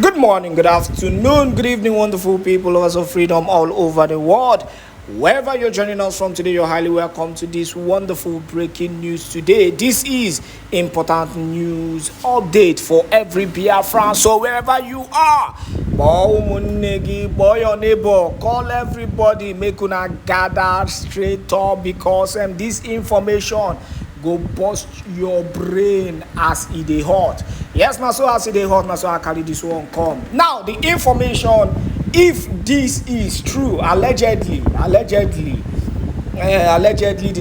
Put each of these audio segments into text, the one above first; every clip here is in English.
Good morning, good afternoon, good evening, wonderful people, lovers of freedom all over the world. Wherever you're joining us from today, you're highly welcome to this wonderful breaking news today. This is important news update for every Biafran. So wherever you are, boy your neighbor, call everybody, make una gather straight up because this information go burst your brain as e dey hot. Yes, na so as e dey hot, na so I carry this one come. Now the information, if this is true, allegedly the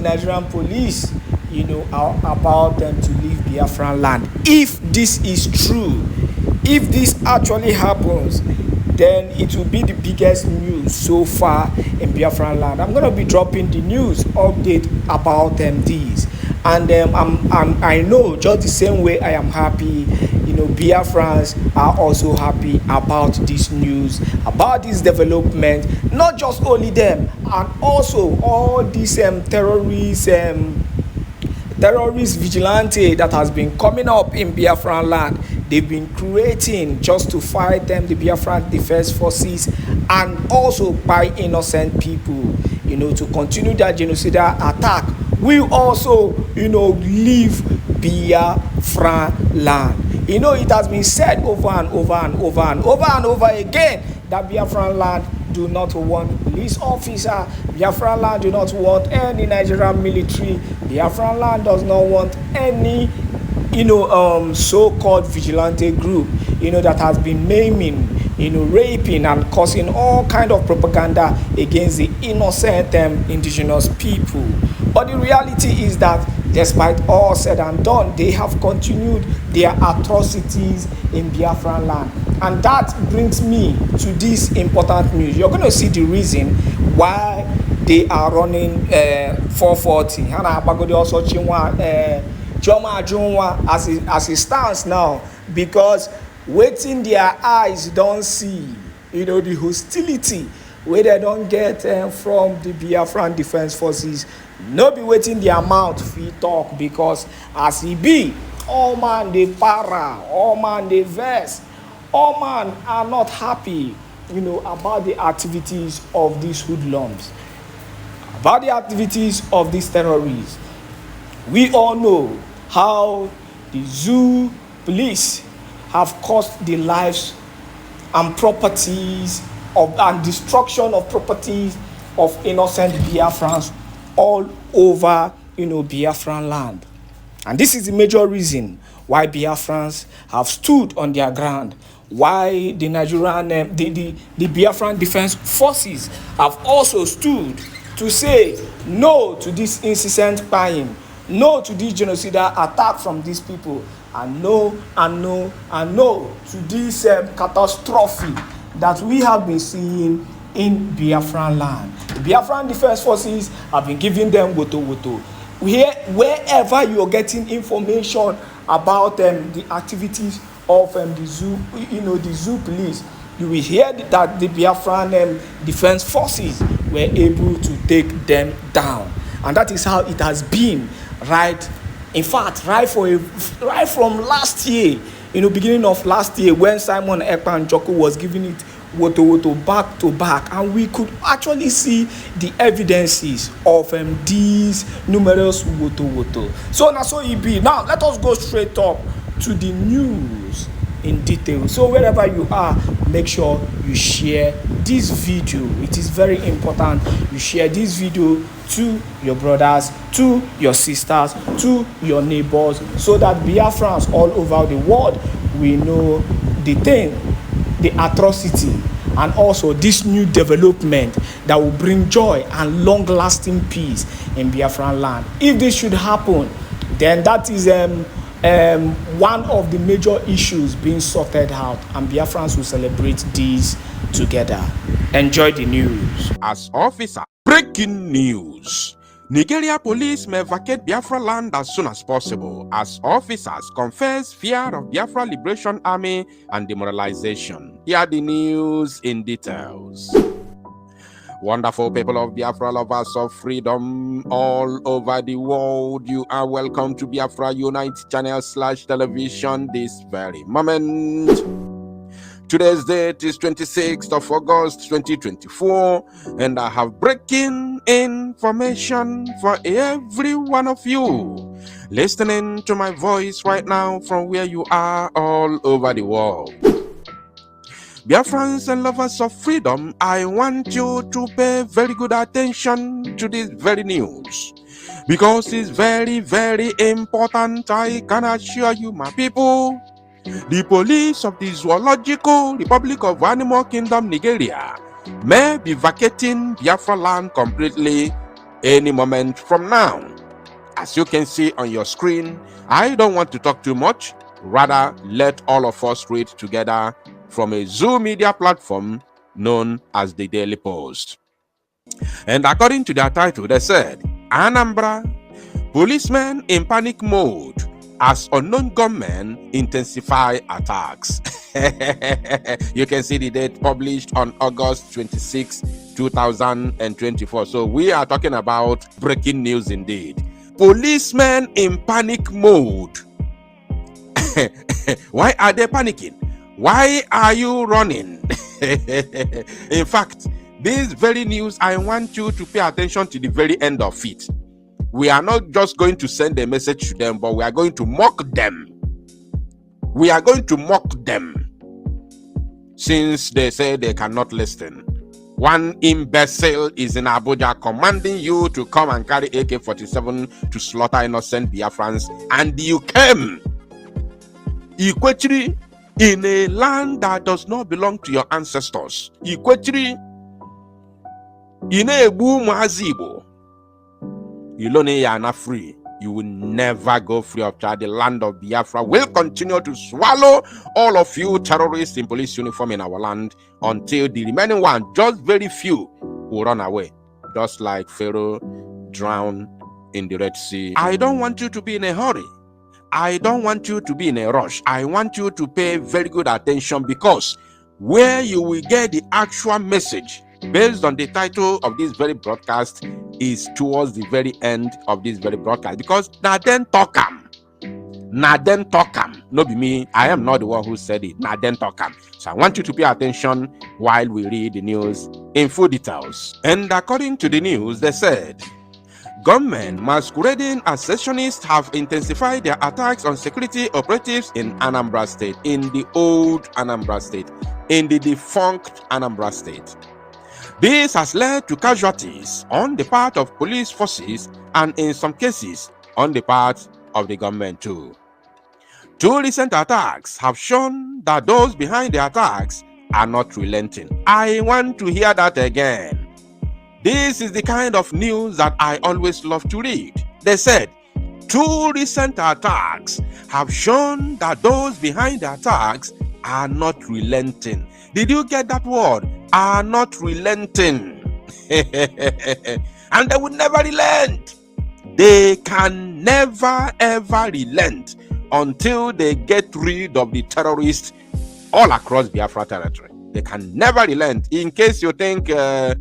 Nigerian police are about them to leave Biafraland. If this is true, if this actually happens, then it will be the biggest news so far in Biafraland. I'm going to be dropping the news update about these. And I know just the same way I am happy, Biafrans are also happy about this news, about this development. Not just only them, and also all these terrorist vigilante that has been coming up in Biafraland. They've been creating just to fight them, the Biafran Defense Forces, and also by innocent people, to continue that genocidal attack. We also, leave Biafraland. It has been said over and over again that Biafraland do not want police officer. Biafraland do not want any Nigerian military. Biafraland does not want any so-called vigilante group, that has been maiming, raping and causing all kind of propaganda against the innocent indigenous people. But the reality is that despite all said and done, they have continued their atrocities in Biafraland. And that brings me to this important news. You're going to see the reason why they are running 440. Hana Abagode also Choma Ajunwa as it stands now, because waiting their eyes don't see, the hostility where they don't get from the Biafran Defense Forces, no be waiting their mouth fit talk, because as he be, all man they para, all man they vex, all man are not happy, about the activities of these hoodlums, about the activities of these terrorists. We all know how the zoo police have cost the lives and properties and destruction of properties of innocent Biafrans all over, Biafran land. And this is the major reason why Biafrans have stood on their ground, why the Nigerian, the Biafran Defense Forces have also stood to say no to this incessant buying, no to this genocidal attack from these people, and no to this catastrophe that we have been seeing in Biafran land. The Biafran Defense Forces have been giving them woto. Wherever you're getting information about the activities of the zoo, the zoo police, you will hear that the Biafran Defense Forces were able to take them down. And that is how it has been, right? In fact, right from last year, beginning of last year, when Simon Ekpa Njoku was giving it woto back to back, and we could actually see the evidences of these numerous woto. So now, so it be. Now, let us go straight up to the news in detail. So wherever you are, make sure you share this video. It is very important you share this video to your brothers, to your sisters, to your neighbors, so that Biafrans all over the world will know the thing, the atrocity, and also this new development that will bring joy and long-lasting peace in Biafran land. If this should happen, then that is one of the major issues being sorted out, and Biafrans will celebrate these together. Enjoy the news. As officer, breaking news. Nigeria police may vacate Biafra land as soon as possible as officers confess fear of Biafra Liberation Army and demoralization. Here are the news in details. Wonderful people of Biafra, lovers of freedom all over the world, you are welcome to Biafra Unite channel /television this very moment. Today's date is 26th of August 2024, and I have breaking information for every one of you listening to my voice right now from where you are all over the world. Biafrans and lovers of freedom, I want you to pay very good attention to this very news, because it's very, very important. I can assure you, my people. The police of the Zoological Republic of Animal Kingdom, Nigeria, may be vacating Biafraland completely any moment from now. As you can see on your screen, I don't want to talk too much. Rather, let all of us read together from a Zoo media platform known as the Daily Post. And according to their title, they said, Anambra, policemen in panic mode as unknown gunmen intensify attacks. You can see the date published on August 26, 2024. So we are talking about breaking news indeed. Policemen in panic mode. Why are they panicking? Why are you running? In fact, this very news, I want you to pay attention to the very end of it. We are not just going to send a message to them, but we are going to mock them. We are going to mock them, since they say they cannot listen. One imbecile is in Abuja commanding you to come and carry AK-47 to slaughter innocent Biafrans, and you came. Ikwechiri, in a land that does not belong to your ancestors. Ikwechiri, in a boom Azibo. You are not free. You will never go free of charge. The land of Biafra will continue to swallow all of you terrorists in police uniform in our land until the remaining one, just very few, will run away, just like Pharaoh drowned in the Red Sea. I don't want you to be in a hurry. I don't want you to be in a rush. I want you to pay very good attention, because where you will get the actual message based on the title of this very broadcast is towards the very end of this very broadcast, because Naden Tokam, no be me, I am not the one who said it, Naden Tokam. So I want you to pay attention while we read the news in full details. And according to the news, they said, gunmen masquerading as secessionists have intensified their attacks on security operatives in Anambra State, in the old Anambra State, in the defunct Anambra State. This has led to casualties on the part of police forces and in some cases on the part of the government too. Two recent attacks have shown that those behind the attacks are not relenting. I want to hear that again. This is the kind of news that I always love to read. They said, two recent attacks have shown that those behind the attacks are not relenting. Did you get that word? Are not relenting. And they will never relent. They can never ever relent until they get rid of the terrorists all across Biafra territory. They can never relent. In case you think that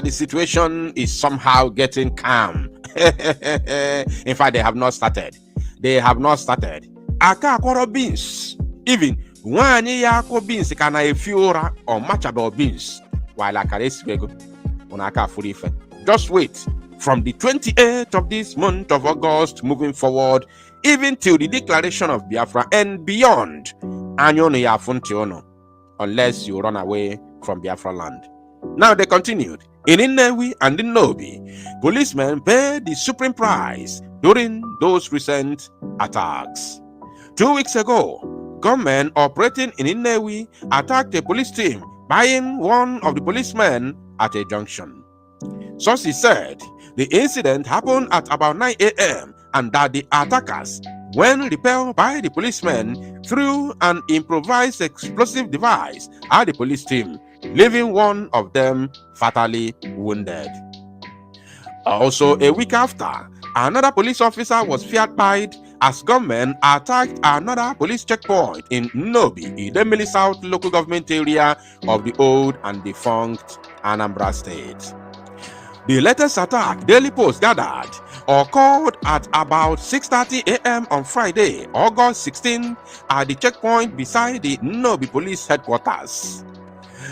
the situation is somehow getting calm. In fact, they have not started. They have not started. Aka akworo beans. Even Wani yako beans kana efiora or machado beans. While akaresibego unaka furife. Just wait. From the 28th of this month of August moving forward, even till the declaration of Biafra and beyond, anyono ya funtiono, unless you run away from Biafraland. Now they continued. In Nnewi and in Nobi, policemen paid the supreme price during those recent attacks. 2 weeks ago, gunmen operating in Nnewi attacked a police team, buying one of the policemen at a junction. Sources said the incident happened at about 9 a.m. and that the attackers, when repelled by the policemen, threw an improvised explosive device at the police team, leaving one of them fatally wounded. Also, a week after, another police officer was fired as gunmen attacked another police checkpoint in Nobi, Idemili South local government area of the old and defunct Anambra State. The latest attack, Daily Post gathered, occurred at about 6:30 a.m. on Friday, August 16, at the checkpoint beside the Nnobi Police Headquarters.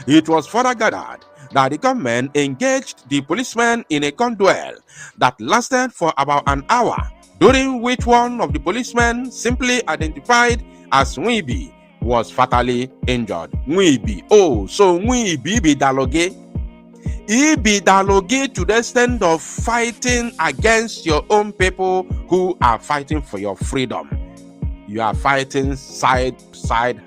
It was further gathered that the government engaged the policemen in a gun duel that lasted for about an hour, during which one of the policemen, simply identified as Nwibi, was fatally injured. Nwibi, so Nwibi be daloge. He be daloge to the extent of fighting against your own people who are fighting for your freedom. You are fighting side,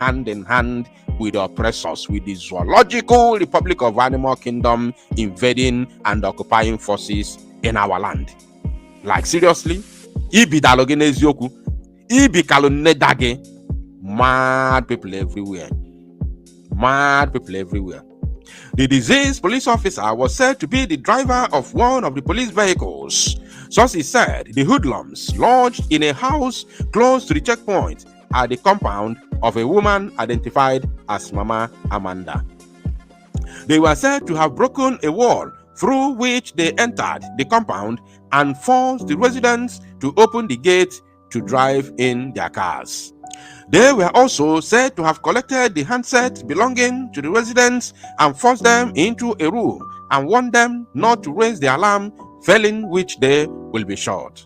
hand in hand with the oppressors, with the Zoological Republic of Animal Kingdom invading and occupying forces in our land. Like, seriously? Ibi daloge nezioku. Ibi kalonedage. Mad people everywhere. Mad people everywhere. The deceased police officer was said to be the driver of one of the police vehicles. Sources said the hoodlums lodged in a house close to the checkpoint at the compound of a woman identified as Mama Amanda. They were said to have broken a wall through which they entered the compound and forced the residents to open the gate to drive in their cars. They were also said to have collected the handset belonging to the residents and forced them into a room and warned them not to raise the alarm, failing which they will be shot.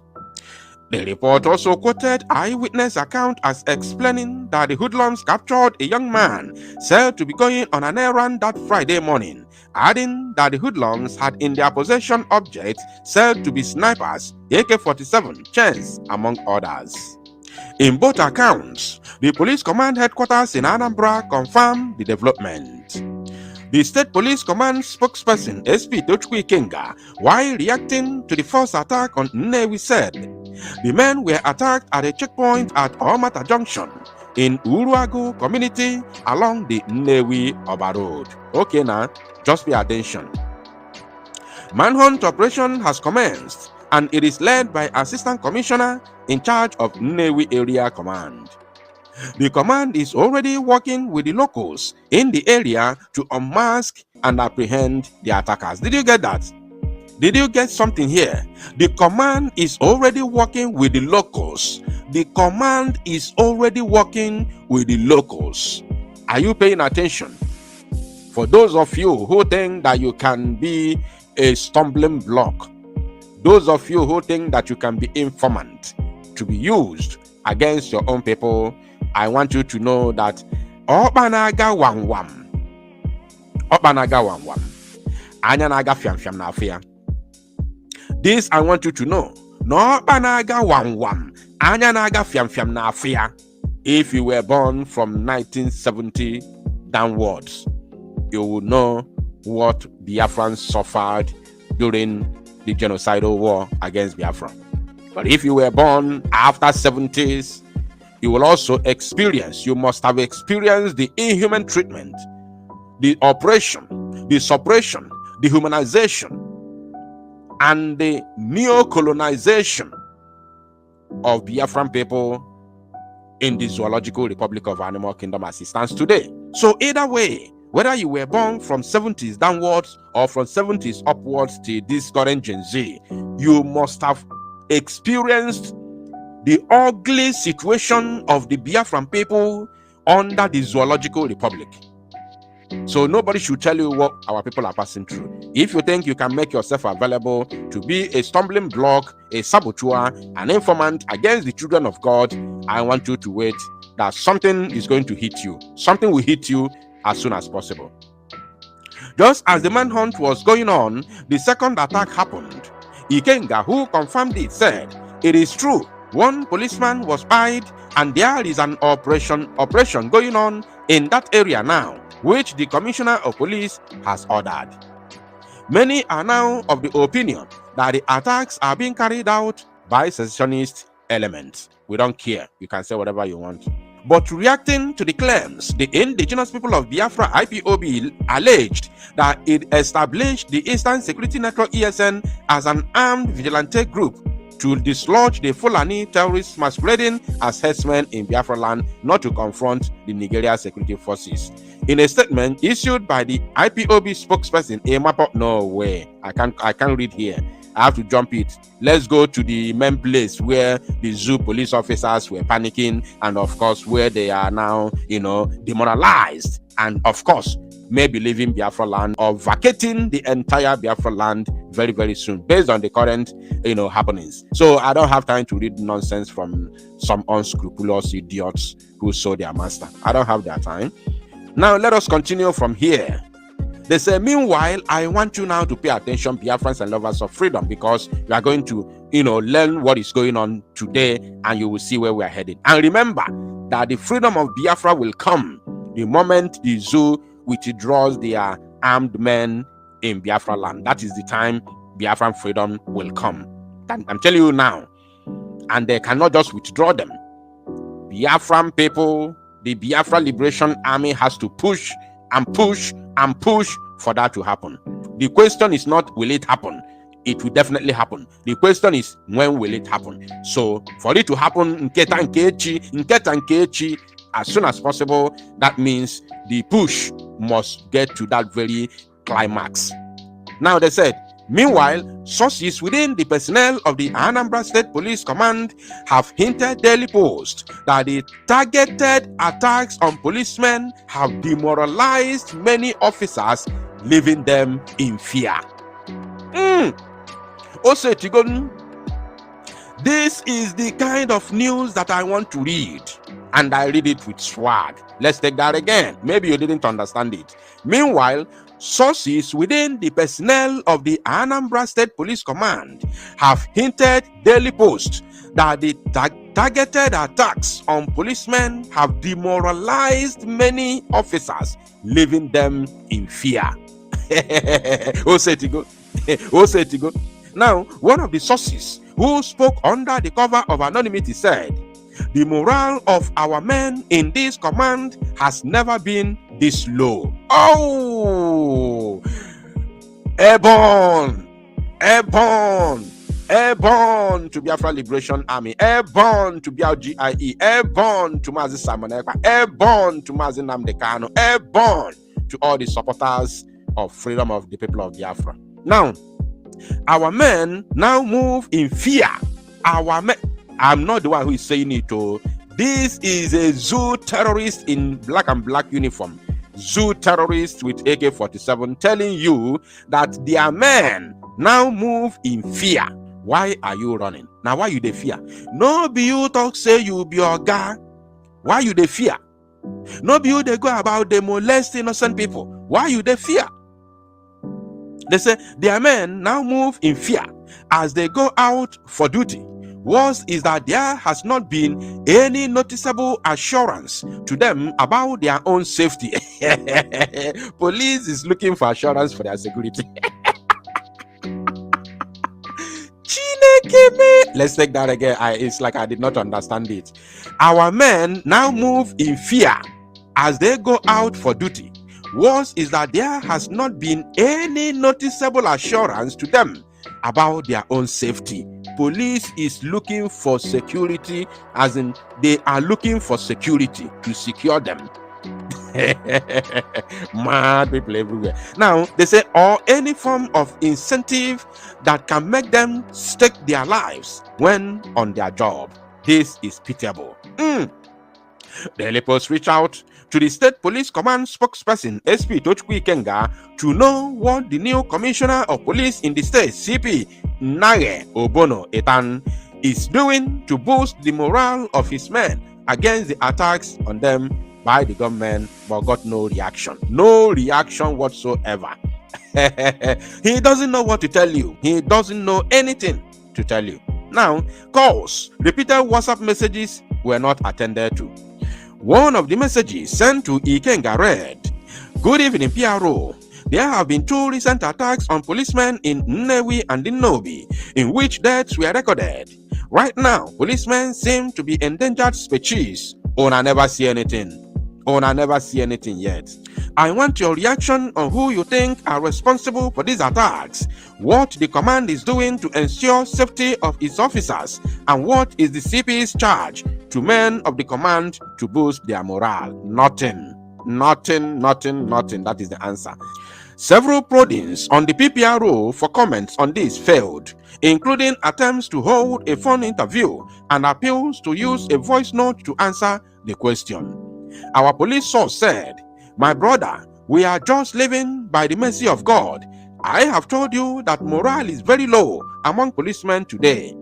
The report also quoted eyewitness account as explaining that the hoodlums captured a young man said to be going on an errand that Friday morning, adding that the hoodlums had in their possession objects said to be snipers, AK-47, chains, among others. In both accounts, the police command headquarters in Anambra confirmed the development. The State Police Command spokesperson SP Tochukwu Ikenga, while reacting to the first attack on Nnewi, said the men were attacked at a checkpoint at Omata Junction in Uruagu community along the Nnewi Oba Road. Okay, now just pay attention. Manhunt operation has commenced and it is led by Assistant Commissioner in charge of Nnewi Area Command. The command is already working with the locals in the area to unmask and apprehend the attackers. Did you get that? Did you get something here? The command is already working with the locals. The command is already working with the locals. Are you paying attention? For those of you who think that you can be a stumbling block, those of you who think that you can be informant to be used against your own people, I want you to know that Obanaga wam wam. Obanaga wam wam. Anyanaga fiam fiam na afia. This I want you to know. No Obanaga wam wam. Anyanaga fiam fiam na afia. If you were born from 1970 downwards, you will know what Biafrans suffered during the genocidal war against Biafra. But if you were born after 70s, you will also experience, you must have experienced the inhuman treatment, the oppression, the suppression, the humanization, and the neo-colonization of Biafran people in the Zoological Republic of Animal Kingdom as it stands today. So either way, whether you were born from 70s downwards or from 70s upwards to this current Gen Z, you must have experienced the ugly situation of the Biafran people under the Zoological Republic. So nobody should tell you what our people are passing through. If you think you can make yourself available to be a stumbling block, a saboteur, an informant against the children of God, I want you to wait that something is going to hit you. Something will hit you as soon as possible. Just as the manhunt was going on, the second attack happened. Ikenga, who confirmed it, said, "It is true. One policeman was spied, and there is an operation going on in that area now, which the Commissioner of Police has ordered." Many are now of the opinion that the attacks are being carried out by secessionist elements. We don't care. You can say whatever you want. But reacting to the claims, the indigenous people of Biafra IPOB alleged that it established the Eastern Security Network ESN as an armed vigilante group to dislodge the Fulani terrorists masquerading as herdsmen in Biafraland, not to confront the Nigeria security forces. In a statement issued by the IPOB spokesperson, no way, I can't read here. I have to jump it. Let's go to the main place where the zoo police officers were panicking, and of course, where they are now, demoralized, and of course, maybe leaving Biafraland or vacating the entire Biafraland very, very soon, based on the current, happenings. So I don't have time to read nonsense from some unscrupulous idiots who saw their master. I don't have that time. Now let us continue from here. They say, meanwhile, I want you now to pay attention, Biafrans and lovers of freedom, because you are going to, learn what is going on today, and you will see where we are heading. And remember that the freedom of Biafra will come the moment the zoo withdraws their armed men in Biafraland. That is the time Biafran freedom will come. I'm telling you now. And they cannot just withdraw them. Biafran people, the Biafra Liberation Army has to push and push and push for that to happen. The question is not will it happen. It will definitely happen. The question is when will it happen. So for it to happen as soon as possible, that means the push must get to that very climax. Now they said, meanwhile, sources within the personnel of the Anambra State Police Command have hinted daily post that the targeted attacks on policemen have demoralized many officers, leaving them in fear. Also, this is the kind of news that I want to read, and I read it with swag. Let's take that again. Maybe you didn't understand it. Meanwhile, sources within the personnel of the Anambra State Police Command have hinted daily post that the targeted attacks on policemen have demoralized many officers, leaving them in fear. Now, one of the sources who spoke under the cover of anonymity said, the morale of our men in this command has never been this low. Oh! Airborne! Airborne! Airborne to Biafra Liberation Army, airborne to BLGIE, airborne to Mazi Simon Ekpa, airborne to Mazi Nnamdi Kanu, airborne to all the supporters of freedom of the people of Biafra. Now, our men now move in fear. Our men, I'm not the one who is saying it. This is a zoo terrorist in black and black uniform. Zoo terrorist with AK-47 telling you that their men now move in fear. Why are you running? Now, why you dey fear? No be you talk say you be your guy. Why you dey fear? No be you they go about they molest innocent people. Why you dey fear? They say their men now move in fear as they go out for duty. Worse is that there has not been any noticeable assurance to them about their own safety. Police is looking for assurance for their security. Let's take that again. It's like I did not understand it. Our men now move in fear as they go out for duty. Worse is that there has not been any noticeable assurance to them about their own safety. Police is looking for security, as in they are looking for security to secure them. Mad people everywhere. Now they say, or any form of incentive that can make them stake their lives when on their job. This is pitiable. Daily Post reached out to the State Police Command spokesperson SP Tochukwu Ikenga to know what the new Commissioner of Police in the state, CP Nage Obono Etan, is doing to boost the morale of his men against the attacks on them by the government, but got no reaction. No reaction whatsoever. He doesn't know what to tell you. He doesn't know anything to tell you. Now, calls, repeated WhatsApp messages were not attended to. One of the messages sent to Ikenga read, "Good evening, PRO. There have been 2 recent attacks on policemen in Nnewi and Nnobi, in which deaths were recorded. Right now, policemen seem to be endangered species. I never see anything. I never see anything yet. I want your reaction on who you think are responsible for these attacks, what the command is doing to ensure safety of its officers, and what is the CP's charge to men of the command to boost their morale." Nothing. That is the answer. Several proddings on the PPRO for comments on this failed, including attempts to hold a phone interview and appeals to use a voice note to answer the question. Our police source said, "My brother, we are just living by the mercy of God. I have told you that morale is very low among policemen today.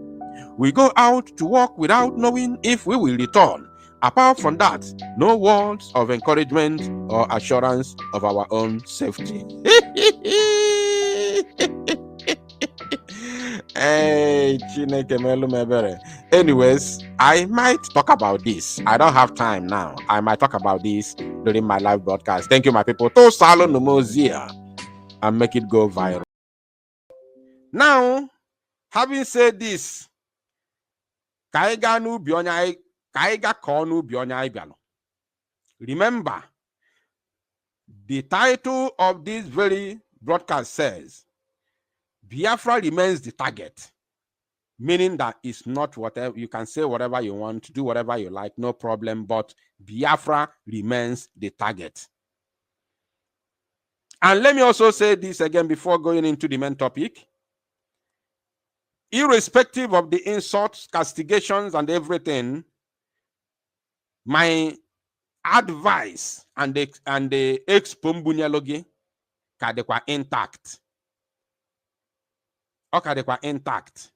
We go out to work without knowing if we will return. Apart from that, no words of encouragement or assurance of our own safety." Hey, Chineke melu m ebere. Anyways, I might talk about this. I don't have time now. I might talk about this during my live broadcast. Thank you, my people. To salo numozia and make it go viral. Now, having said this, remember, the title of this very broadcast says, Biafra remains the target, meaning that it's not whatever, you can say whatever you want, do whatever you like, no problem, but Biafra remains the target. And let me also say this again before going into the main topic. Irrespective of the insults, castigations, and everything, my advice and the expombunyalogi kadekwa intact. Okadekwa intact.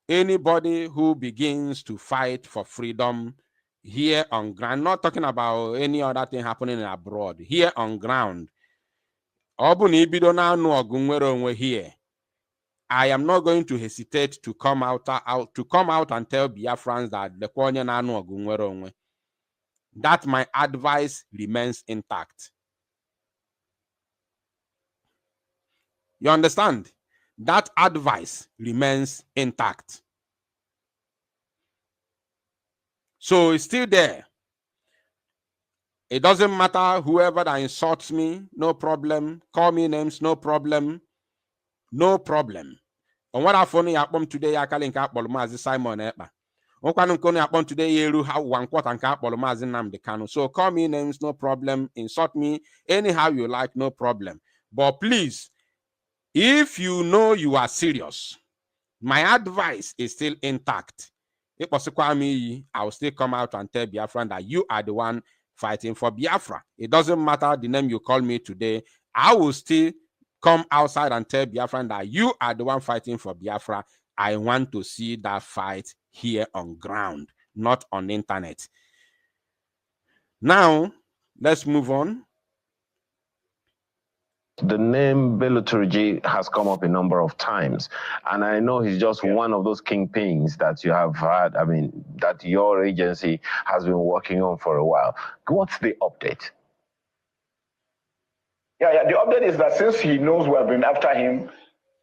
Anybody who begins to fight for freedom here on ground, not talking about any other thing happening abroad, here on ground, here, I am not going to hesitate to come out and tell Biafrans that the Kwanya Nanu Ogunweronwe. That my advice remains intact. You understand? That advice remains intact. So it's still there. It doesn't matter whoever that insults me, no problem. Call me names, no problem. No problem. On what I found yapom today, I calling Mazi Simon Epa. On yapom today, you have 1/4 and Mazi Namdekano. So call me names, no problem. Insult me anyhow you like, no problem. But please, if you know you are serious, my advice is still intact. If I will still come out and tell Biafran that you are the one fighting for Biafra. It doesn't matter the name you call me today. I will still come outside and tell Biafran that you are the one fighting for Biafra. I want to see that fight here on ground, not on the internet. Now, let's move on. The name Bello Turji has come up a number of times, and I know he's just one of those kingpins that you have had, that your agency has been working on for a while. What's the update? Yeah, the update is that since he knows we have been after him,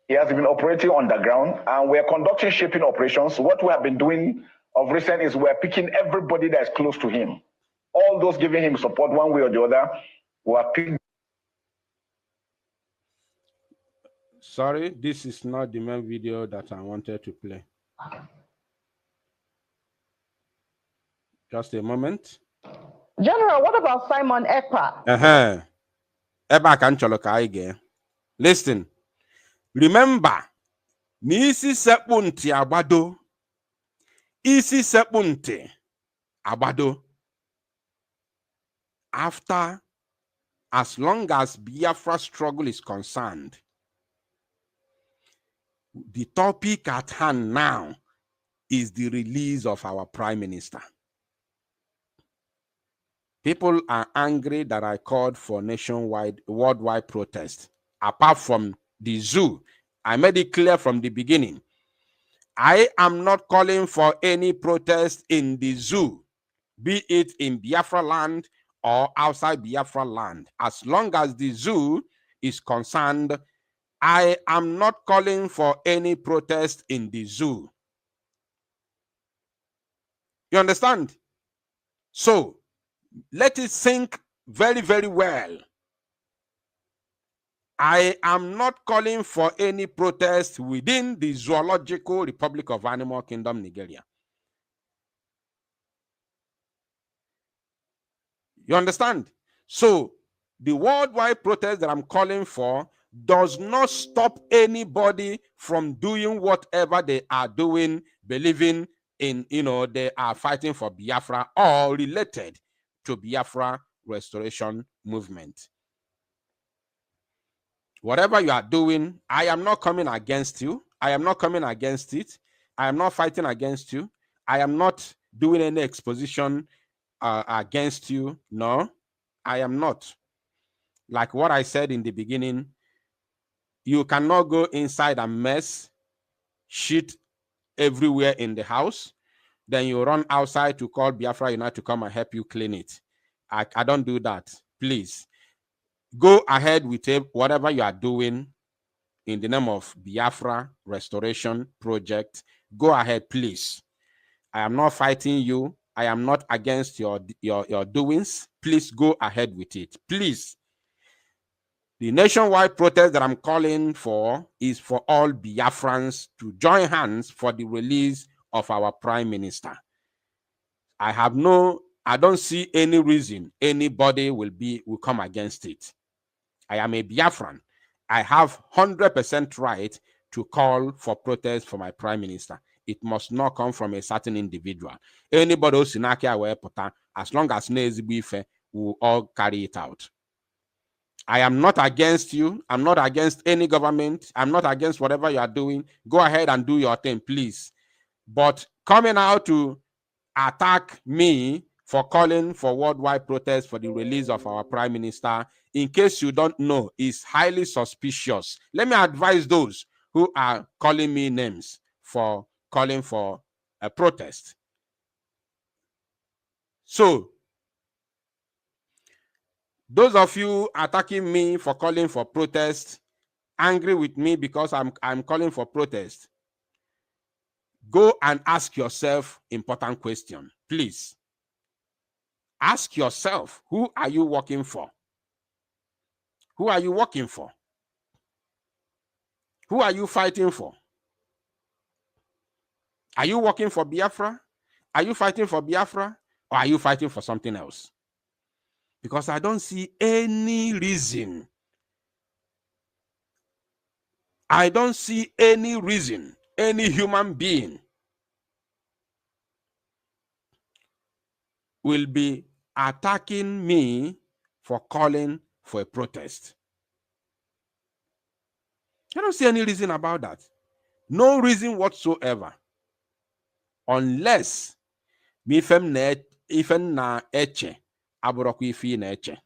he has been operating underground, and we're conducting shaping operations. What we have been doing of recent is we're picking everybody that is close to him. All those giving him support one way or the other, we are picking. Sorry, this is not the main video that I wanted to play. Just a moment. General, what about Simon Ekpa? Eba kan cholo ka ige. Listen. Remember, n'isi sekpunti agbado. Isi sekpunti agbado. After, as long as Biafra struggle is concerned, the topic at hand now is the release of our Prime Minister. People are angry that I called for worldwide protest. Apart from the zoo, I made it clear from the beginning. I am not calling for any protest in the zoo, be it in Biafraland or outside Biafraland. As long as the zoo is concerned, I am not calling for any protest in the zoo. You understand? So, let it sink very, very well. I am not calling for any protest within the Zoological Republic of Animal Kingdom, Nigeria. You understand? So, The worldwide protest that I'm calling for does not stop anybody from doing whatever they are doing, believing in, they are fighting for Biafra or related to Biafra restoration movement. Whatever you are doing, I am not coming against you. I am not coming against it. I am not fighting against you. I am not doing any exposition against you. No, I am not. Like what I said in the beginning, you cannot go inside and mess shit everywhere in the house. Then you run outside to call Biafra Unite to come and help you clean it. I don't do that. Please go ahead with whatever you are doing in the name of Biafra Restoration Project. Go ahead, please. I am not fighting you. I am not against your doings. Please go ahead with it. Please. The nationwide protest that I'm calling for is for all Biafrans to join hands for the release of our Prime Minister. I don't see any reason anybody will come against it. I am a Biafran. I have 100% right to call for protest for my Prime Minister. It must not come from a certain individual. Anybody who's in as long as Nezibife will all carry it out. I am not against you. I'm not against any government. I'm not against whatever you are doing. Go ahead and do your thing, please. But coming out to attack me for calling for worldwide protest for the release of our Prime Minister, in case you don't know, is highly suspicious. Let me advise those who are calling me names for calling for a protest. So, those of you attacking me for calling for protest, angry with me because I'm calling for protest, go and ask yourself important question, please. Ask yourself, who are you working for? Who are you working for? Who are you fighting for? Are you working for Biafra? Are you fighting for Biafra? Or are you fighting for something else? Because I don't see any reason. I don't see any reason any human being will be attacking me for calling for a protest. I don't see any reason about that. No reason whatsoever. Unless ifem na eche aburokwa ifi na eche.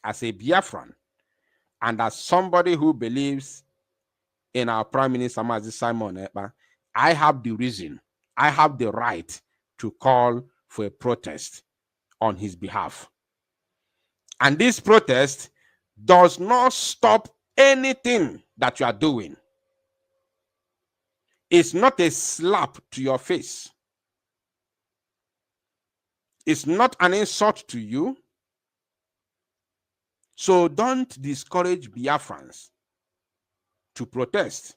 As a Biafran and as somebody who believes in our Prime Minister Mazi Simon Ekpa, I have the reason, I have the right to call for a protest on his behalf. And this protest does not stop anything that you are doing. It's not a slap to your face. It's not an insult to you. So don't discourage Biafrans to protest.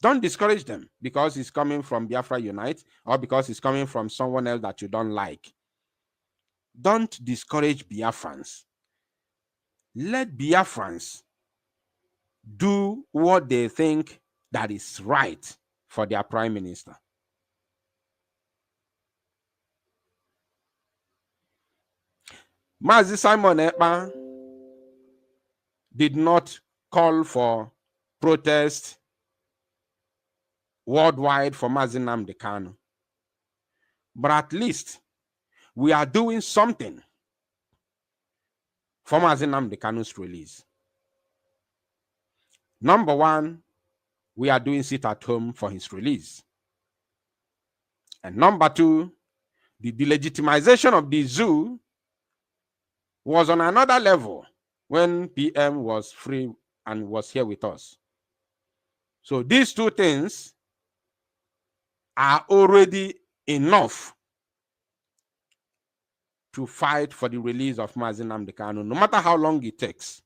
Don't discourage them because it's coming from Biafra Unite or because it's coming from someone else that you don't like. Don't discourage Biafrans. Let Biafrans do what they think that is right for their Prime Minister. Mazi Simon Ekpa did not call for protest worldwide for Mazi Nnamdi Kanu. But at least we are doing something for Mazi Nnamdi Kanu's release. Number one, we are doing sit at home for his release. And number two, the delegitimization of the zoo was on another level when PM was free and was here with us. So these two things are already enough to fight for the release of Mazi Nnamdi Kanu, no matter how long it takes.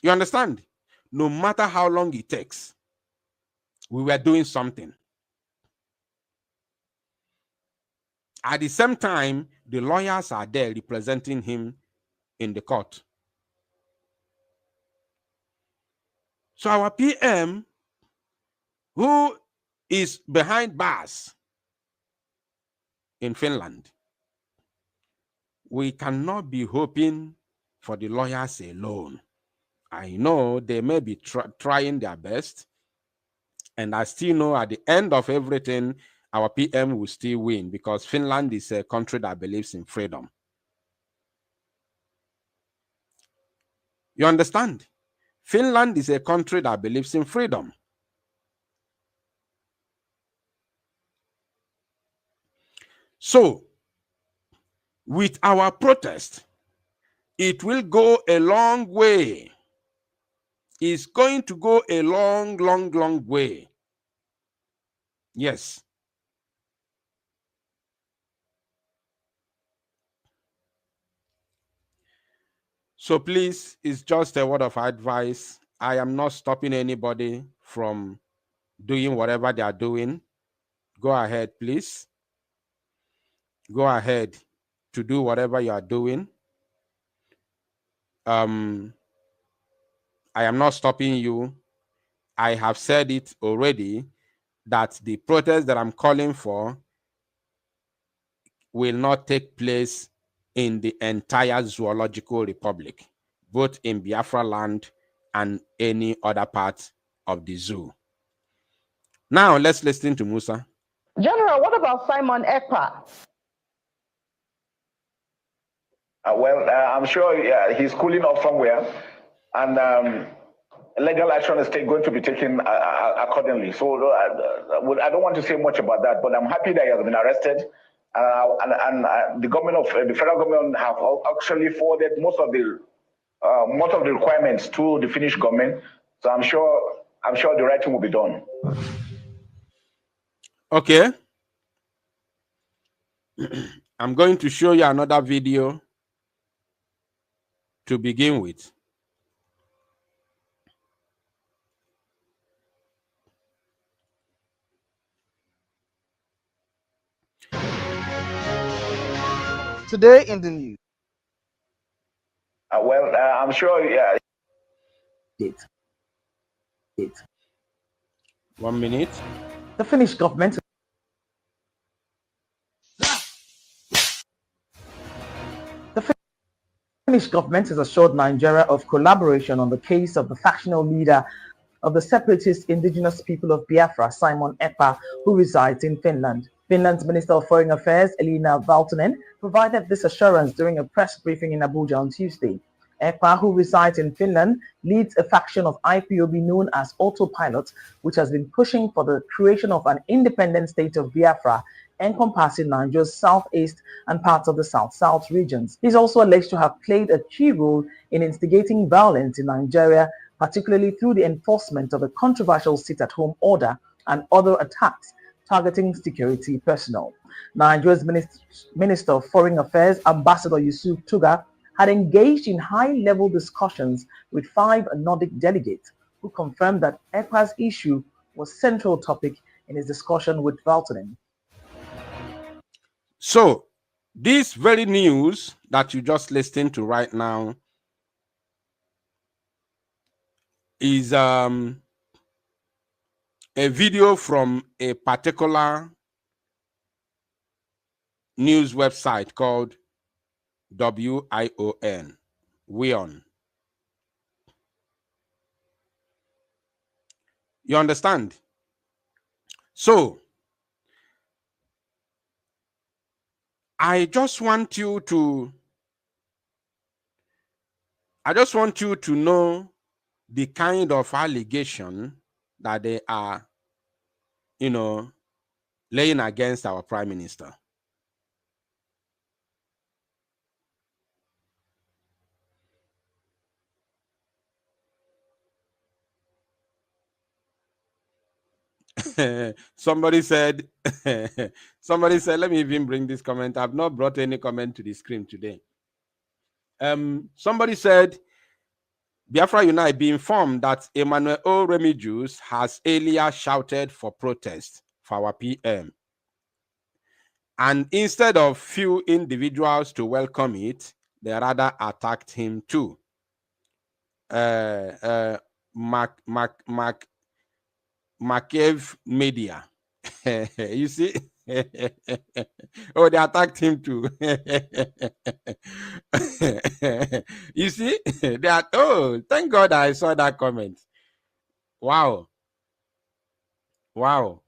You understand? No matter how long it takes, we were doing something. At the same time, the lawyers are there representing him in the court. So our PM, who is behind bars in Finland, we cannot be hoping for the lawyers alone. I know they may be trying their best, and I still know at the end of everything, our PM will still win, because Finland is a country that believes in freedom. You understand? Finland is a country that believes in freedom. So, with our protest, it will go a long way. It's going to go a long, long, long way. Yes. So please, it's just a word of advice. I am not stopping anybody from doing whatever they are doing. Go ahead, please. Go ahead to do whatever you are doing. I am not stopping you. I have said it already that the protest that I'm calling for will not take place in the entire Zoological Republic, both in Biafraland and any other part of the zoo. Now, let's listen to Musa. General, what about Simon Ekpa? I'm sure he's cooling off somewhere, and legal action is going to be taken accordingly. So I don't want to say much about that, but I'm happy that he has been arrested. And the government of the federal government have actually forwarded most of the requirements to the Finnish government. So I'm sure the right thing will be done. Okay. I'm going to show you another video to begin with. Today in the news. I'm sure. Yeah. 1 minute. The Finnish government. The Finnish government has assured Nigeria of collaboration on the case of the factional leader of the separatist indigenous people of Biafra, Simon Ekpa, who resides in Finland. Finland's Minister of Foreign Affairs, Elina Valtonen, provided this assurance during a press briefing in Abuja on Tuesday. Ekpa, who resides in Finland, leads a faction of IPOB known as Autopilot, which has been pushing for the creation of an independent state of Biafra, encompassing Nigeria's southeast and parts of the south-south regions. He's also alleged to have played a key role in instigating violence in Nigeria, particularly through the enforcement of a controversial sit-at-home order and other attacks targeting security personnel. Nigeria's Minister of Foreign Affairs, Ambassador Yusuf Tuga, had engaged in high-level discussions with 5 Nordic delegates who confirmed that Ekpa's issue was a central topic in his discussion with Valtonen. So, this very news that you just listened to right now is a video from a particular news website called WION. WION. You understand? So, I just want you to know the kind of allegation that they are, laying against our Prime Minister. Somebody said, let me even bring this comment. I've not brought any comment to the screen today. Somebody said, Biafra Unite, be informed that Emmanuel O. Remigius has earlier shouted for protest for our PM. And instead of few individuals to welcome it, they rather attacked him too. McCave Media. You see? Oh, they attacked him too. You see? They are, oh, thank God I saw that comment. Wow. Wow.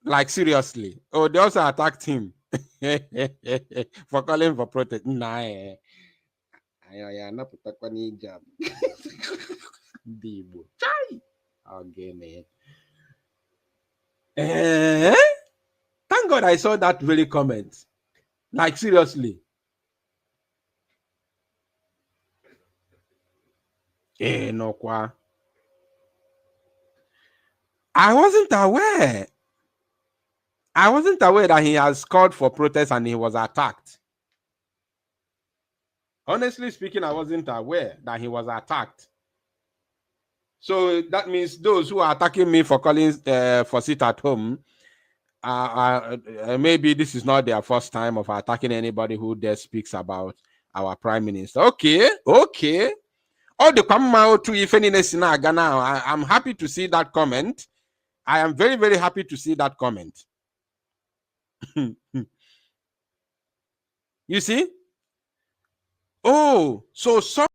Like, seriously. Oh, they also attacked him for calling for protest. Nah. Okay, man. Thank God I saw that very comment. Like, seriously. No, kwa. I wasn't aware. I wasn't aware that he has called for protest and he was attacked. Honestly speaking, I wasn't aware that he was attacked. So that means those who are attacking me for calling for sit at home, maybe this is not their first time of attacking anybody who there speaks about our prime minister. Okay. All the comment to if any now, I'm happy to see that comment. I am very, very happy to see that comment. You see? Oh, so some